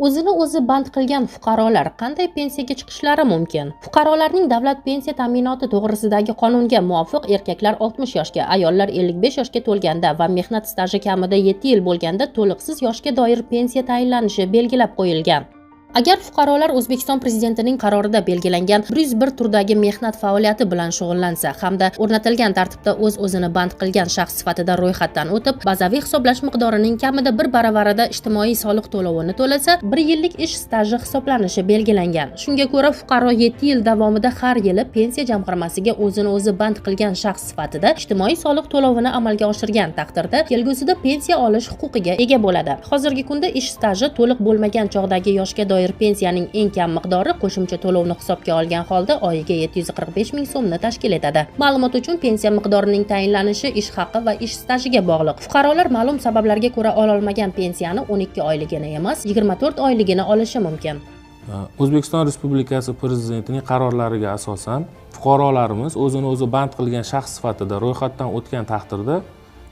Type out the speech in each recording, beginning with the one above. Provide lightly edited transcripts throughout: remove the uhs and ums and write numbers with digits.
O'zini o'zi band qilgan fuqarolar qanday pensiyaga chiqishlari mumkin? Fuqarolarning davlat pensiya ta'minoti to'g'risidagi qonunga muvofiq erkaklar 60 yoshga, ayollar 55 yoshga to'lganda va mehnat staji kamida 7 yil bo'lganda to'liqsiz yoshga doir pensiya tayinlanishi belgilab qo'yilgan. Agar fuqarolar O'zbekiston Prezidentining qarorida belgilangan 101 turdagi mehnat faoliyati bilan shug'ullansa hamda o'rnatilgan tartibda o'z-o'zini band qilgan shaxs sifatida ro'yxatdan o'tib, bazaviy hisoblash miqdorining kamida 1 baravarida ijtimoiy soliq to'lovini to'lasa, 1 yillik ish staji hisoblanishi belgilangan. Shunga ko'ra, fuqaro 7 yil davomida har yili pensiya jamg'armasiga o'zini o'zi band qilgan shaxs sifatida ijtimoiy soliq to'lovini amalga oshirgan taqdirda kelgusida pensiya olish huquqiga ega bo'ladi. Hozirgi kunda ish staji to'liq bo'lmagan chog'dagi yoshga doir pensiyaning eng kam miqdori qo'shimcha to'lovni hisobga olgan holda oyiga 745 ming so'mni tashkil etadi. Ma'lumot uchun, pensiya miqdorining tayinlanishi ish haqi va ish stajiga bog'liq. Fuqarolar ma'lum sabablarga ko'ra ololmagan pensiyani 12 oyligini emas, 24 oyligini olishi mumkin. O'zbekiston Respublikasi Prezidentining qarorlariga asosan fuqarolarimiz o'zini o'zi band qilgan shaxs sifatida ro'yxatdan o'tgan taqdirda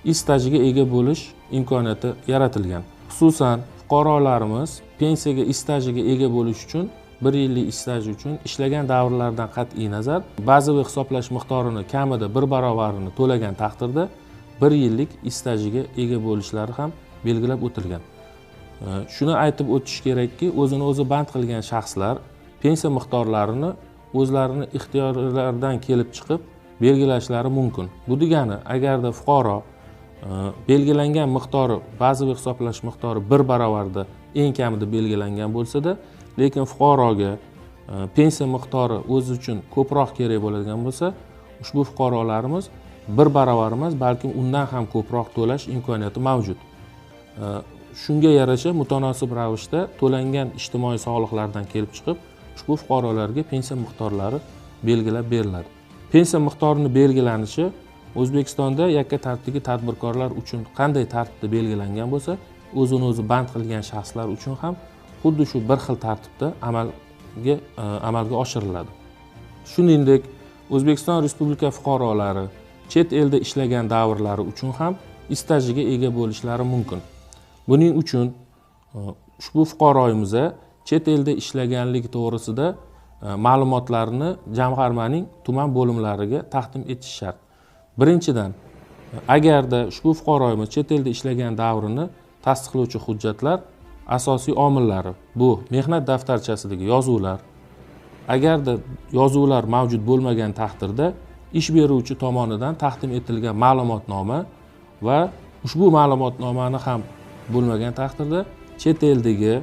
ish stajiga ega bo'lish imkoniyati yaratilgan. Xususan, fuqarolarimiz pensiyaga ish stajiga ega bo'lish uchun 1 yillik ish staji uchun ishlagan davrlardan qat'iy nazar bazaviy hisoblash miqdorini kamida 1 barobarini to'lagan taqdirda 1 yillik ish stajiga ega bo'lishlari ham belgilab o'tilgan. Shuni aytib o'tish kerakki, o'zini o'zi band qilgan shaxslar pensiya miqdorlarini o'zlarini ixtiyorlaridan kelib chiqib belgilashlari mumkin. Bu degani, agarda fuqaro belgilangan miqdori, bazaviy hisoblash miqdori 1 barobarda eng kamida belgilangan bo'lsa-da, lekin fuqaroga pensiya miqdori o'zi uchun ko'proq kerak bo'ladigan bo'lsa, ushbu fuqarolarimiz 1 barobar emas, balkim undan ham ko'proq to'lash imkoniyati mavjud. Shunga yarasha mutanosib ravishda to'langan ijtimoiy soliqlardan kelib chiqib, ushbu fuqarolarga pensiya miqdorlari belgilab beriladi. Pensiya miqdorining belgilanishi O'zbekistonda yakka tartibdagi tadbirkorlar uchun qanday tartibda belgilangan bo'lsa, o'zini o'zi band qilgan shaxslar uchun ham xuddi shu bir xil tartibda amalga oshiriladi. Shuningdek, O'zbekiston Respublika fuqarolari chet elda ishlagan davrlari uchun ham ish stajiga ega bo'lishlari mumkin. Buning uchun ushbu fuqaroyimiz chet elda ishlaganligi to'g'risida ma'lumotlarni jamg'armaning tuman bo'limlariga taqdim etish shart. Birinchidan, agarda ushbu fuqaroyimiz chet elda ishlagan davrini tasdiqlovchi hujjatlar asosiy omillari bu mehnat daftarchasidagi yozuvlar. Agarda yozuvlar mavjud bo'lmagan taqdirda ish beruvchi tomonidan taqdim etilgan ma'lumotnoma va ushbu ma'lumotnomani ham bo'lmagan taqdirda chet eldagi